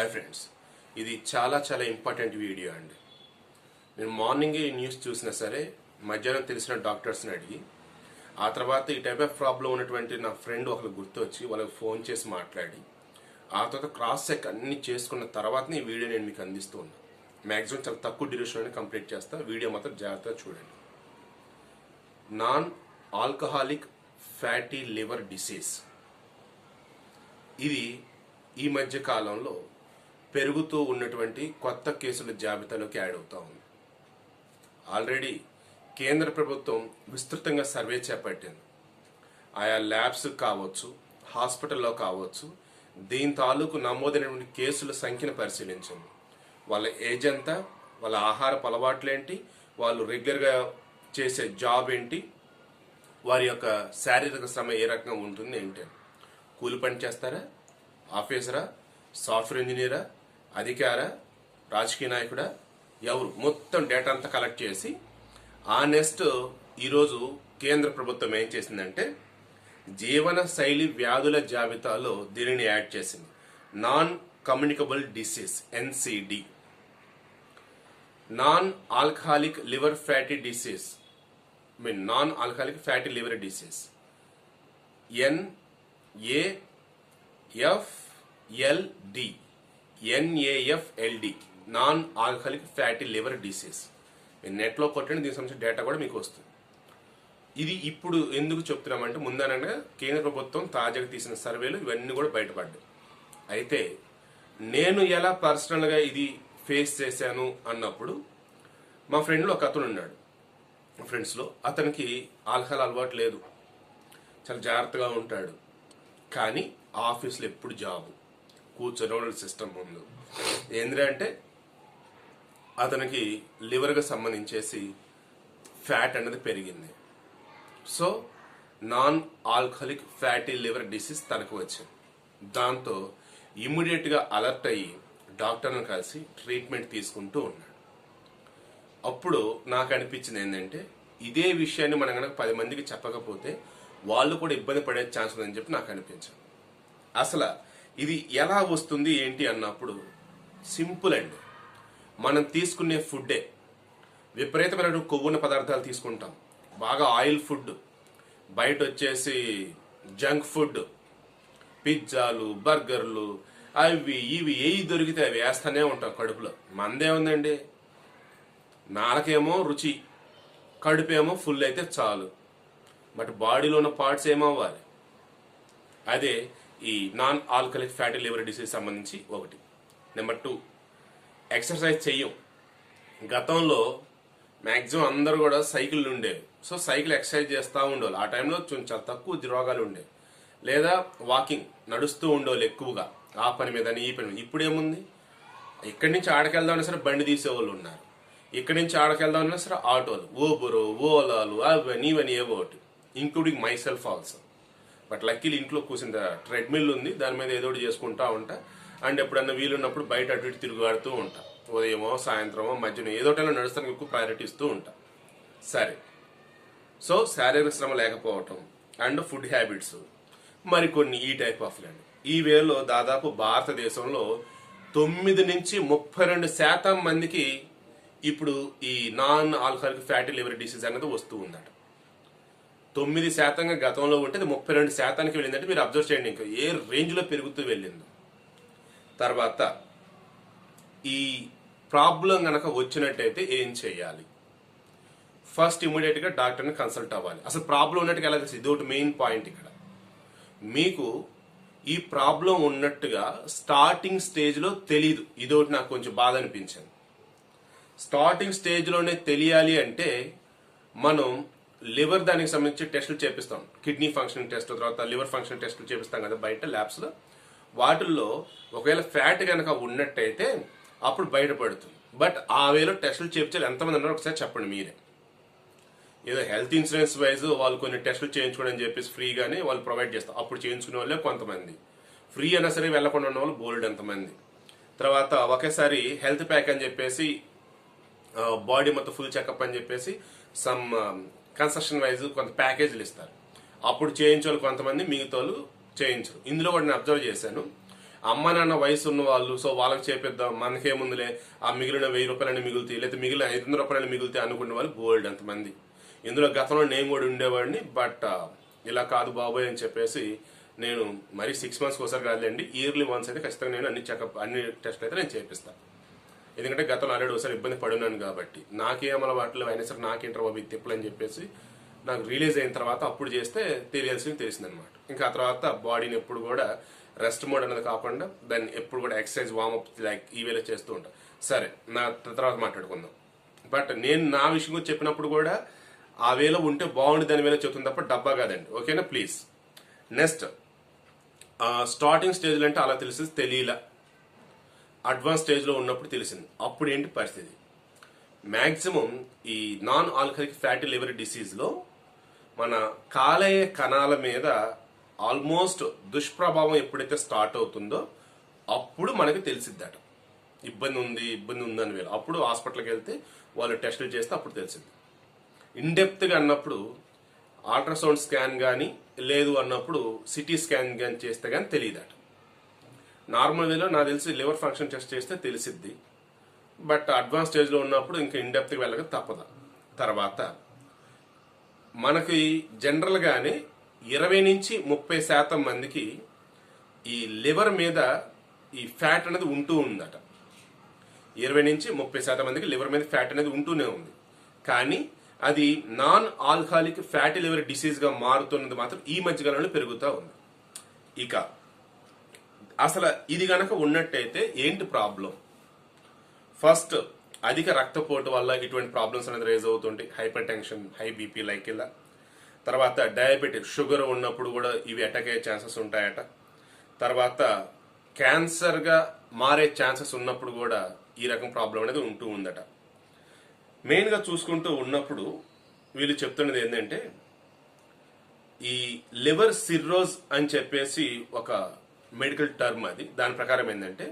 Hi friends, ఇది చాలా చాలా ఇంపార్టెంట్ వీడియో అండి. నేను మార్నింగే ఈ న్యూస్ చూసినా సరే మధ్యాహ్నం తెలిసిన డాక్టర్స్ని అడిగి ఆ తర్వాత ఈ టైప్ ఆఫ్ ప్రాబ్లం ఉన్నటువంటి నా ఫ్రెండ్ ఒకరు గుర్తొచ్చి వాళ్ళకి ఫోన్ చేసి మాట్లాడి ఆ తర్వాత క్రాస్ చెక్ అన్ని చేసుకున్న తర్వాతనే ఈ వీడియో నేను మీకు అందిస్తూ ఉన్నాను. మ్యాక్సిమం చాలా తక్కువ డ్యూరేషన్లోనే కంప్లీట్ చేస్తా. వీడియో మాత్రం జాగ్రత్తగా చూడండి. Non alcoholic fatty liver disease ఇది ఈ మధ్య కాలంలో పెరుగుతూ ఉన్నటువంటి కొత్త కేసుల జాబితాలోకి యాడ్ అవుతా ఉంది. ఆల్రెడీ కేంద్ర ప్రభుత్వం విస్తృతంగా సర్వే చేపట్టింది. ఆయా ల్యాబ్స్ కావచ్చు, హాస్పిటల్లో కావచ్చు, దీని తాలూకు నమోదైనటువంటి కేసుల సంఖ్యను పరిశీలించింది. వాళ్ళ ఏజ్ ఎంత, వాళ్ళ ఆహారపు అలవాట్లేంటి, వాళ్ళు రెగ్యులర్గా చేసే జాబ్ ఏంటి, వారి యొక్క శారీరక శ్రమ ఏ రకంగా ఉంటుంది ఏంటి, కూలి పని చేస్తారా, ఆఫీసరా, సాఫ్ట్వేర్ ఇంజనీరా, అధికార, రాజకీయ నాయకుడా, ఎవరు, మొత్తం డేటా అంతా కలెక్ట్ చేసి ఆ నెక్స్ట్ ఈరోజు కేంద్ర ప్రభుత్వం ఏం చేసిందంటే జీవన శైలి వ్యాధుల జాబితాలో దీనిని యాడ్ చేసింది. Non communicable disease NCD, non alcoholic liver fatty disease, non alcoholic fatty liver disease NAFLD, non alcoholic fatty liver disease. మీరు నెట్లో కొట్టండి, దీనికి సంబంధించిన డేటా కూడా మీకు వస్తుంది. ఇది ఇప్పుడు ఎందుకు చెప్తున్నామంటే ముందనగా కేంద్ర ప్రభుత్వం తాజాగా తీసిన సర్వేలు ఇవన్నీ కూడా బయటపడ్డాయి. అయితే నేను ఎలా పర్సనల్గా ఇది ఫేస్ చేశాను అన్నప్పుడు మా ఫ్రెండ్లో ఒక అతను ఉన్నాడు. మా ఫ్రెండ్స్లో అతనికి ఆల్కహాల్ అలవాటు లేదు, చాలా జాగ్రత్తగా ఉంటాడు. కానీ ఆఫీస్లో ఎప్పుడు జాబు, కూర్చొని సిస్టమ్ ముందు ఏంటంటే అతనికి లివర్గా సంబంధించేసి ఫ్యాట్ అనేది పెరిగింది. So non alcoholic fatty liver disease తనకు వచ్చింది. దాంతో ఇమ్మీడియట్గా అలర్ట్ అయ్యి డాక్టర్ని కలిసి ట్రీట్మెంట్ తీసుకుంటూ ఉన్నాడు. అప్పుడు నాకు అనిపించింది ఏంటంటే ఇదే విషయాన్ని మనం కనుక 10 మందికి చెప్పకపోతే వాళ్ళు కూడా ఇబ్బంది పడే ఛాన్స్ ఉందని చెప్పి నాకు అనిపించింది. అసలు ఇది ఎలా వస్తుంది ఏంటి అన్నప్పుడు సింపుల్ అండి. మనం తీసుకునే ఫుడ్డే విపరీతమైన కొవ్వున్న పదార్థాలు తీసుకుంటాం, బాగా ఆయిల్ ఫుడ్, బయట వచ్చేసి జంక్ ఫుడ్, పిజ్జాలు, బర్గర్లు, అవి ఇవి ఏవి దొరికితే అవి వేస్తూనే ఉంటాం కడుపులో. మందేముందండి, నాలుకేమో రుచి, కడుపేమో ఫుల్ అయితే చాలు. బట్ బాడీలో ఉన్న పార్ట్స్ ఏమవ్వాలి? అదే ఈ non alcoholic fatty liver disease సంబంధించి ఒకటి. నెంబర్ 2, ఎక్సర్సైజ్ చెయ్యం. గతంలో మ్యాక్సిమం అందరూ కూడా సైకిళ్ళు ఉండేవి. సో సైకిల్ ఎక్సర్సైజ్ చేస్తూ ఉండేవాళ్ళు. ఆ టైంలో చాలా తక్కువ రోగాలు ఉండేవి. లేదా వాకింగ్, నడుస్తూ ఉండేవాళ్ళు ఎక్కువగా, ఆ పని మీద ఈ పని మీద. ఇప్పుడు ఏముంది, ఇక్కడి నుంచి ఆడకెళ్దామన్నా సరే బండి తీసేవాళ్ళు ఉన్నారు, ఇక్కడి నుంచి ఆడకెళ్దామన్నా సరే ఆటోలు, ఊబరు, ఓలాలు, అవన్నీ ఇవన్నీ ఏవో ఒకటి, including myself also. But లక్కీలు ఇంట్లో కూర్చున్న ట్రెడ్మిల్ ఉంది, దాని మీద ఏదో ఒకటి చేసుకుంటా ఉంటా. అండ్ ఎప్పుడన్నా వీలున్నప్పుడు బయట అటు ఇటు తిరుగులాడుతూ ఉంటా. ఉదయమో సాయంత్రమో మధ్యాహ్నం ఏదో ఒకటి నడుస్తానికి ఎక్కువ ప్రయారిటీ ఇస్తూ ఉంటా. సరే, సో శారీరక శ్రమ లేకపోవటం అండ్ ఫుడ్ హ్యాబిట్స్ మరికొన్ని ఈ టైప్ ఆఫ్ ల్యాండ్. ఈ వేలో దాదాపు భారతదేశంలో 9 నుంచి 32% మందికి ఇప్పుడు ఈ non alcoholic fatty liver disease అనేది వస్తూ ఉందట. 9% గతంలో ఉంటే 32% వెళ్ళిందంటే మీరు అబ్జర్వ్ చేయండి ఇంకా ఏ రేంజ్లో పెరుగుతూ వెళ్ళిందో. తర్వాత ఈ ప్రాబ్లం కనుక వచ్చినట్టయితే ఏం చేయాలి? ఫస్ట్ ఇమీడియట్గా డాక్టర్ని కన్సల్ట్ అవ్వాలి. అసలు ప్రాబ్లం ఉన్నట్టుగా ఎలా తెలుసు? ఇదొకటి మెయిన్ పాయింట్ ఇక్కడ. మీకు ఈ ప్రాబ్లం ఉన్నట్టుగా స్టార్టింగ్ స్టేజ్లో తెలీదు. ఇదొకటి నాకు కొంచెం బాధ అనిపించింది. స్టార్టింగ్ స్టేజ్లోనే తెలియాలి అంటే మనం లివర్ దానికి సంబంధించి టెస్టులు చేపిస్తాం. కిడ్నీ ఫంక్షన్ టెస్ట్, తర్వాత లివర్ ఫంక్షన్ టెస్టులు చేపిస్తాం కదా బయట ల్యాబ్స్లో. వాటిల్లో ఒకవేళ ఫ్యాట్ కనుక ఉన్నట్టయితే అప్పుడు బయటపడుతుంది. బట్ ఆ వేలో టెస్టులు చేయించాలి. ఎంతమంది అన్నారో ఒకసారి చెప్పండి మీరే. ఏదో హెల్త్ ఇన్సూరెన్స్ వైజ్ వాళ్ళు కొన్ని టెస్టులు చేయించుకోవడం అని చెప్పేసి ఫ్రీగానే వాళ్ళు ప్రొవైడ్ చేస్తారు. అప్పుడు చేయించుకునే వాళ్ళే కొంతమంది, ఫ్రీ అయినా సరే వెళ్ళకుండా ఉన్న వాళ్ళు బోల్డ్ ఎంతమంది. తర్వాత ఒకేసారి హెల్త్ ప్యాక్ అని చెప్పేసి బాడీ మొత్తం ఫుల్ చెకప్ అని చెప్పేసి సమ్ కన్స్ట్రక్షన్ వైజ్ కొంత ప్యాకేజీలు ఇస్తారు. అప్పుడు చేయించే వాళ్ళు కొంతమంది, మిగతా వాళ్ళు చేయించరు. ఇందులో కూడా నేను అబ్జర్వ్ చేశాను. అమ్మ నాన్న వయసు ఉన్న వాళ్ళు, సో వాళ్ళకి చేపిద్దాం, మనకేముందులే ఆ మిగిలిన 1000 రూపాయలని మిగులుతాయి, లేదా మిగిలిన 500 రూపాయలని మిగులుతాయి అనుకునే వాళ్ళు బోల్డ్ అంతమంది. ఇందులో గతంలో నేను కూడా ఉండేవాడిని. బట్ ఇలా కాదు బాబోయ్ అని చెప్పేసి నేను మరి 6 మంత్స్కి ఒకసారి కాదులేండి, ఇయర్లీ వన్స్ అయితే ఖచ్చితంగా నేను అన్ని టెస్ట్లు అయితే నేను చేపిస్తాను. ఎందుకంటే గతంలో ఆల్రెడీ ఒకసారి ఇబ్బంది పడున్నాను కాబట్టి. నాకేం అలవాట్లు అయినా సరే నాకేంటారు బాబు తిప్పులు అని చెప్పేసి నాకు రిలీజ్ అయిన తర్వాత అప్పుడు చేస్తే తెలిసిందనమాట. ఇంకా ఆ తర్వాత బాడీని ఎప్పుడు కూడా రెస్ట్ మోడ్ అనేది కాకుండా దాన్ని ఎప్పుడు కూడా ఎక్సర్సైజ్ వార్మప్ లైక్ ఈ వేళ చేస్తూ ఉంటాను. సరే, నా తర్వాత మాట్లాడుకుందాం. బట్ నేను నా విషయం గురించి చెప్పినప్పుడు కూడా ఆ వేలో ఉంటే బాగుంది దాని వేలో చెప్తుంది తప్ప డబ్బా కాదండి, ఓకేనా ప్లీజ్. నెక్స్ట్, స్టార్టింగ్ స్టేజ్లో అంటే అలా తెలియలా, అడ్వాన్స్ స్టేజ్లో ఉన్నప్పుడు తెలిసింది. అప్పుడు ఏంటి పరిస్థితి? మ్యాక్సిమం ఈ నాన్ ఆల్కహాలిక్ ఫ్యాటీ లివర్ డిసీజ్లో మన కాలేయ కణాల మీద ఆల్మోస్ట్ దుష్ప్రభావం ఎప్పుడైతే స్టార్ట్ అవుతుందో అప్పుడు మనకి తెలిసిద్దట ఇబ్బంది ఉందని వేళ. అప్పుడు హాస్పిటల్కి వెళ్తే వాళ్ళు టెస్టులు చేస్తే అప్పుడు తెలిసింది. ఇన్డెప్త్గా అన్నప్పుడు అల్ట్రాసౌండ్ స్కాన్ కానీ లేదు అన్నప్పుడు సిటీ స్కాన్ కానీ చేస్తే కానీ తెలియదట. నార్మల్ వేలో నాకు తెలిసి లివర్ ఫంక్షన్ టెస్ట్ చేస్తే తెలిసిద్ది. బట్ అడ్వాన్స్ స్టేజ్లో ఉన్నప్పుడు ఇంకా ఇన్డెప్త్గా వెళ్ళక తప్పదు. తర్వాత మనకి జనరల్గానే 20 నుంచి 30% మందికి ఈ లివర్ మీద ఈ ఫ్యాట్ అనేది ఉంటూ ఉందట. 20 నుంచి 30% మందికి లివర్ మీద ఫ్యాట్ అనేది ఉంటూనే ఉంది. కానీ అది నాన్ ఆల్కహాలిక్ ఫ్యాటీ లివర్ డిసీజ్గా మారుతున్నది మాత్రం ఈ మధ్యకాలంలో పెరుగుతూ ఉంది. ఇక అసలు ఇది గనక ఉన్నట్టయితే ఏంటి ప్రాబ్లం? ఫస్ట్, అధిక రక్తపోటు వల్ల ఇటువంటి ప్రాబ్లమ్స్ అనేది రేజ్ అవుతుంటాయి. Hyper tension, high BP like ఇలా. తర్వాత డయాబెటిక్, షుగర్ ఉన్నప్పుడు కూడా ఇవి అటాక్ అయ్యే ఛాన్సెస్ ఉంటాయట. తర్వాత క్యాన్సర్గా మారే ఛాన్సెస్ ఉన్నప్పుడు కూడా ఈ రకం ప్రాబ్లం అనేది ఉంటూ ఉందట. మెయిన్గా చూసుకుంటూ ఉన్నప్పుడు వీళ్ళు చెప్తున్నది ఏంటంటే ఈ లివర్ సిర్రోజ్ అని చెప్పేసి ఒక మెడికల్ టర్మ్ అది. దాని ప్రకారం ఏంటంటే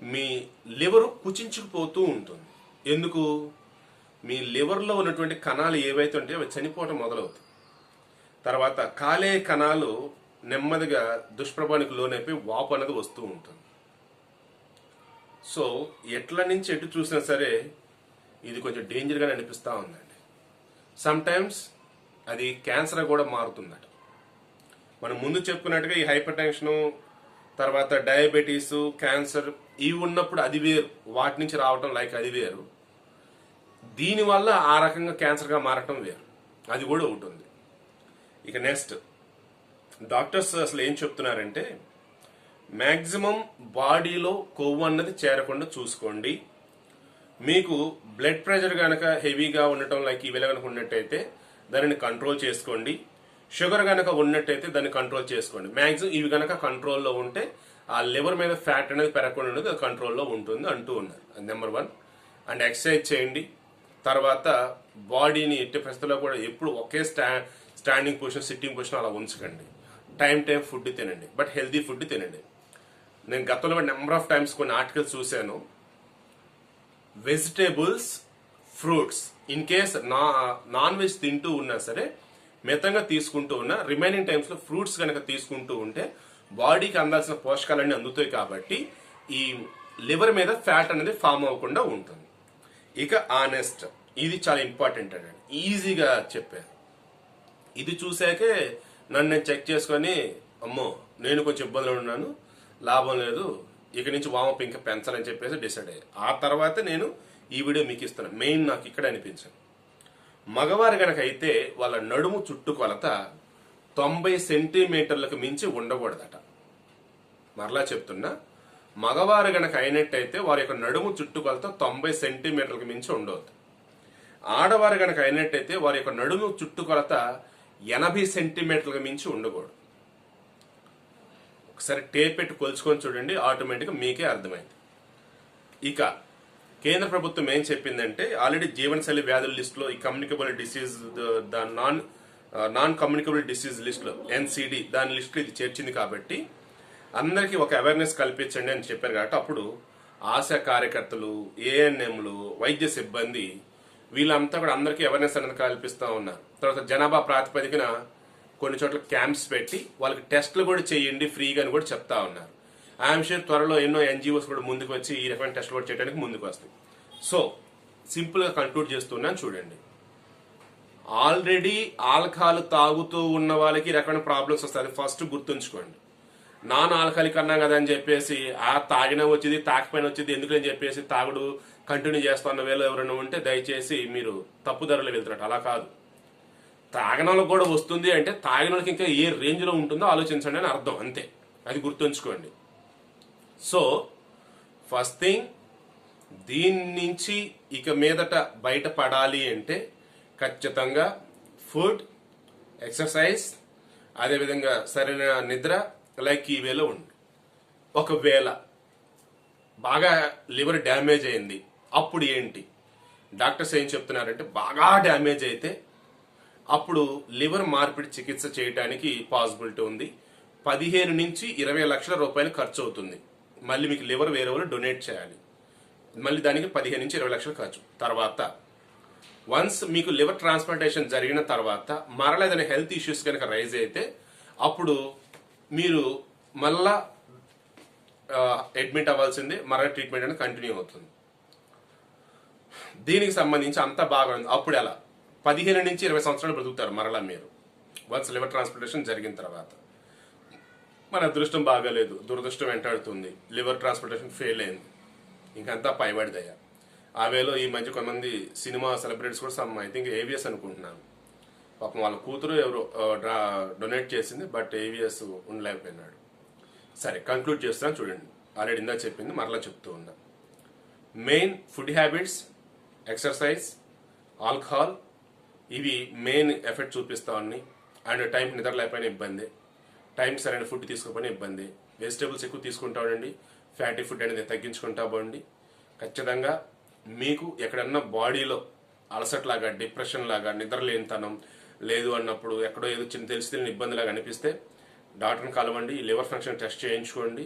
మీ లివరు కుచించుకుపోతూ ఉంటుంది. ఎందుకు? మీ లివర్లో ఉన్నటువంటి కణాలు ఏవైతే ఉంటాయో అవి చనిపోవటం మొదలవుతాయి. తర్వాత కాలే కణాలు నెమ్మదిగా దుష్ప్రభానికి లోనైపోయి వాపు అనేది వస్తూ ఉంటుంది. సో ఎట్ల నుంచి ఎటు చూసినా సరే ఇది కొంచెం డేంజర్గానే అనిపిస్తూ ఉందండి. సమ్ టైమ్స్ అది క్యాన్సర్ కూడా మారుతుందట. మనం ముందు చెప్పుకున్నట్టుగా ఈ హైపర్ టెన్షను, తర్వాత డయాబెటీస్, క్యాన్సర్ ఇవి ఉన్నప్పుడు అది వేరు, వాటి నుంచి రావటం లైక్ అది వేరు. దీనివల్ల ఆ రకంగా క్యాన్సర్గా మారటం వేరు, అది కూడా ఉంటుంది. ఇక నెక్స్ట్, డాక్టర్స్ అసలు ఏం చెప్తున్నారంటే మ్యాక్సిమం బాడీలో కొవ్వు అన్నది చేరకుండా చూసుకోండి. మీకు బ్లడ్ ప్రెషర్ కనుక హెవీగా ఉండటం లైక్ ఇవి కనుక ఉన్నట్టయితే దానిని కంట్రోల్ చేసుకోండి. షుగర్ కనుక ఉన్నట్టయితే దాన్ని కంట్రోల్ చేసుకోండి. మ్యాక్సిమం ఇవి కనుక కంట్రోల్లో ఉంటే ఆ లివర్ మీద ఫ్యాట్ అనేది పెరగకుండా ఉండదు, అది కంట్రోల్లో ఉంటుంది అంటూ ఉన్నారు. నెంబర్ 1. అండ్ ఎక్సర్సైజ్ చేయండి. తర్వాత బాడీని ఎట్టి పరిస్థితుల్లో కూడా ఎప్పుడు ఒకే స్టాండింగ్ పొజిషన్, సిట్టింగ్ పొజిషన్ అలా ఉంచకండి. టైం ఫుడ్ తినండి, బట్ హెల్తీ ఫుడ్ తినండి. నేను గతంలో నెంబర్ ఆఫ్ టైమ్స్ కొన్ని ఆర్టికల్స్ చూశాను. Vegetables, fruits, in case non veg తింటూ ఉన్నా సరే మితంగా తీసుకుంటూ ఉన్నా రిమైనింగ్ టైమ్స్లో ఫ్రూట్స్ కనుక తీసుకుంటూ ఉంటే బాడీకి అందాల్సిన పోషకాలన్నీ అందుతాయి కాబట్టి ఈ లివర్ మీద ఫ్యాట్ అనేది ఫామ్ అవ్వకుండా ఉంటుంది. ఇక ఆనెస్ట్, ఇది చాలా ఇంపార్టెంట్ అండి, ఈజీగా చెప్పారు. ఇది చూసాకే నన్ను నేను చెక్ చేసుకొని అమ్మో నేను కొంచెం ఇబ్బందులు ఉన్నాను, లాభం లేదు, ఇక నుంచి వామప్ ఇంకా పెంచాలని చెప్పేసి డిసైడ్ అయ్యాను. ఆ తర్వాత నేను ఈ వీడియో మీకు ఇస్తాను. మెయిన్ నాకు ఇక్కడ అనిపించింది, మగవారు గనక అయితే వాళ్ళ నడుము చుట్టుకొలత 90 సెంటీమీటర్లకు మించి ఉండకూడదట. మరలా చెప్తున్నా, మగవారు గనక అయినట్టయితే వారి యొక్క నడుము చుట్టుకొలత 90 సెంటీమీటర్లకు మించి ఉండవద్దు. ఆడవారు గనక అయినట్టయితే వారి యొక్క నడుము చుట్టుకొలత 80 సెంటీమీటర్లకు మించి ఉండకూడదు. ఒకసారి టేప్ పెట్టి కొలుచుకొని చూడండి, ఆటోమేటిక్గా మీకే అర్థమైంది. ఇక కేంద్ర ప్రభుత్వం ఏం చెప్పిందంటే ఆల్రెడీ జీవనశైలి వ్యాధుల లిస్టులో ఈ communicable disease, non communicable disease లిస్టులో NCD దాని లిస్టులో ఇది చేర్చింది కాబట్టి అందరికీ ఒక అవేర్నెస్ కల్పించండి అని చెప్పారు. కాబట్టి అప్పుడు ఆశా కార్యకర్తలు, ANMలు, వైద్య సిబ్బంది వీళ్ళంతా కూడా అందరికీ అవేర్నెస్ అనేది కల్పిస్తూ ఉన్నారు. తర్వాత జనాభా ప్రాతిపదికన కొన్ని చోట్ల క్యాంప్స్ పెట్టి వాళ్ళకి టెస్టులు కూడా చేయండి ఫ్రీగా అని కూడా చెప్తా ఉన్నారు. ఐఎమ్ షూర్ త్వరలో ఎన్నో ఎన్జిఓస్ కూడా ముందుకు వచ్చి ఈ రకమైన టెస్ట్ కూడా చేయడానికి ముందుకు వస్తాయి. సో సింపుల్గా కంక్లూడ్ చేస్తున్నాను చూడండి. ఆల్రెడీ ఆల్కహాల్ తాగుతూ ఉన్న వాళ్ళకి ఈ రకమైన ప్రాబ్లమ్స్ వస్తాయి. అది ఫస్ట్ గుర్తుంచుకోండి. నాన్ ఆల్కహాలిక్ అన్నాం కదా అని చెప్పేసి ఆ తాగిన వచ్చింది తాకపోయిన వచ్చింది ఎందుకని చెప్పేసి తాగుడు కంటిన్యూ చేస్తున్న వేళ ఎవరైనా ఉంటే దయచేసి మీరు తప్పుదారులు వెళ్తున్నట్టు. అలా కాదు. తాగిన వాళ్ళకి కూడా వస్తుంది అంటే తాగిన వాళ్ళకి ఇంకా ఏ రేంజ్లో ఉంటుందో ఆలోచించండి అని అర్థం, అంతే. అది గుర్తుంచుకోండి. సో ఫస్ట్ థింగ్, దీని నుంచి ఇక మీదట బయటపడాలి అంటే ఖచ్చితంగా ఫుడ్, ఎక్సర్సైజ్, అదేవిధంగా సరైన నిద్ర లైక్ ఈ వేలో ఉంది. ఒకవేళ బాగా లివర్ డ్యామేజ్ అయింది అప్పుడు ఏంటి? డాక్టర్స్ ఏం చెప్తున్నారంటే బాగా డ్యామేజ్ అయితే అప్పుడు లివర్ మార్పిడి చికిత్స చేయడానికి పాసిబిలిటీ ఉంది. 15 నుంచి 20 లక్షల రూపాయలు ఖర్చు అవుతుంది. మళ్ళీ మీకు లివర్ వేరే డొనేట్ చేయాలి. మళ్ళీ దానికి 15 నుంచి 20 లక్షలు ఖర్చు. తర్వాత వన్స్ మీకు లివర్ ట్రాన్స్ప్లాంటేషన్ జరిగిన తర్వాత మరలా ఏదైనా హెల్త్ ఇష్యూస్ కనుక రైజ్ అయితే అప్పుడు మీరు మళ్ళా అడ్మిట్ అవ్వాల్సిందే, మరలా ట్రీట్మెంట్ అనేది కంటిన్యూ అవుతుంది. దీనికి సంబంధించి అంతా బాగా ఉంది. అప్పుడు ఎలా 15 నుంచి 20 సంవత్సరాలు బ్రతుకుతారు మరలా మీరు వన్స్ లివర్ ట్రాన్స్ప్లాంటేషన్ జరిగిన తర్వాత. మన అదృష్టం బాగాలేదు, దురదృష్టం వెంటాడుతుంది, లివర్ ట్రాన్స్ప్లాంటేషన్ ఫెయిల్ అయింది, ఇంకంతా పైబడిదయ్యా. ఆ వేలో ఈ మధ్య కొంతమంది సినిమా సెలబ్రిటీస్ కూడా ఐ థింక్ ఏవిఎస్ అనుకుంటున్నాను, పాపం వాళ్ళ కూతురు ఎవరు డొనేట్ చేసింది, బట్ ఏవిఎస్ ఉండలేకపోయినాడు. సరే కంక్లూడ్ చేస్తాను చూడండి. ఆల్రెడీ ఇందా చెప్పింది మరలా చెప్తూ ఉన్నా. Main food habits, exercise, alcohol ఇవి మెయిన్ ఎఫెక్ట్ చూపిస్తా ఉన్నాయి. అండ్ టైంకి నిద్ర లేకపోయినా ఇబ్బంది, టైంకి సరైన ఫుడ్ తీసుకోకపోయినా ఇబ్బంది. వెజిటేబుల్స్ ఎక్కువ తీసుకుంటా ఉండండి, ఫ్యాటీ ఫుడ్ అనేది తగ్గించుకుంటా పోండి. ఖచ్చితంగా మీకు ఎక్కడన్నా బాడీలో అలసట్ లాగా, డిప్రెషన్ లాగా, నిద్రలేనితనం లేదు అన్నప్పుడు ఎక్కడో ఏదో చిన్న తెలిసి తెలియని ఇబ్బంది లాగా అనిపిస్తే డాక్టర్ని కలవండి, లివర్ ఫంక్షన్ టెస్ట్ చేయించుకోండి.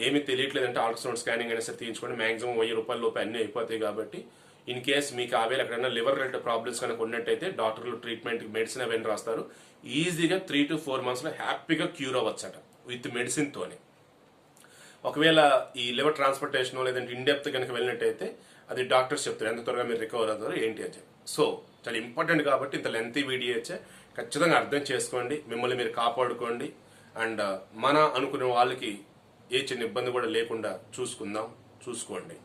ఏమీ తెలియట్లేదంటే అల్ట్రాసౌండ్ స్కానింగ్ అయినా సరే తీయించుకోండి. మాక్సిమం 1000 రూపాయల లోపు అన్నీ అయిపోతాయి. కాబట్టి ఇన్ కేస్ మీకు ఆ వేళ ఎక్కడైనా లివర్ రిలేటెడ్ ప్రాబ్లమ్స్ కనుక ఉన్నట్టయితే డాక్టర్లు ట్రీట్మెంట్ మెడిసిన్ అవన్నీ రాస్తారు. ఈజీగా 3 to 4 months హ్యాపీగా క్యూర్ అవ్వచ్చట విత్ మెడిసిన్తోనే. ఒకవేళ ఈ లివర్ ట్రాన్స్ప్లాంటేషన్ లేదంటే ఇన్డెప్త్ కనుక వెళ్ళినట్టయితే అది డాక్టర్స్ చెప్తారు ఎంత త్వరగా మీరు రికవర్ అవుతారు ఏంటి అని చెప్పి. సో చాలా ఇంపార్టెంట్ కాబట్టి ఇంత లెంతీ వీడియో ఇచ్చే ఖచ్చితంగా అర్థం చేసుకోండి, మిమ్మల్ని మీరు కాపాడుకోండి. అండ్ మన అనుకునే వాళ్ళకి ఏ చిన్న ఇబ్బంది కూడా లేకుండా చూసుకోండి.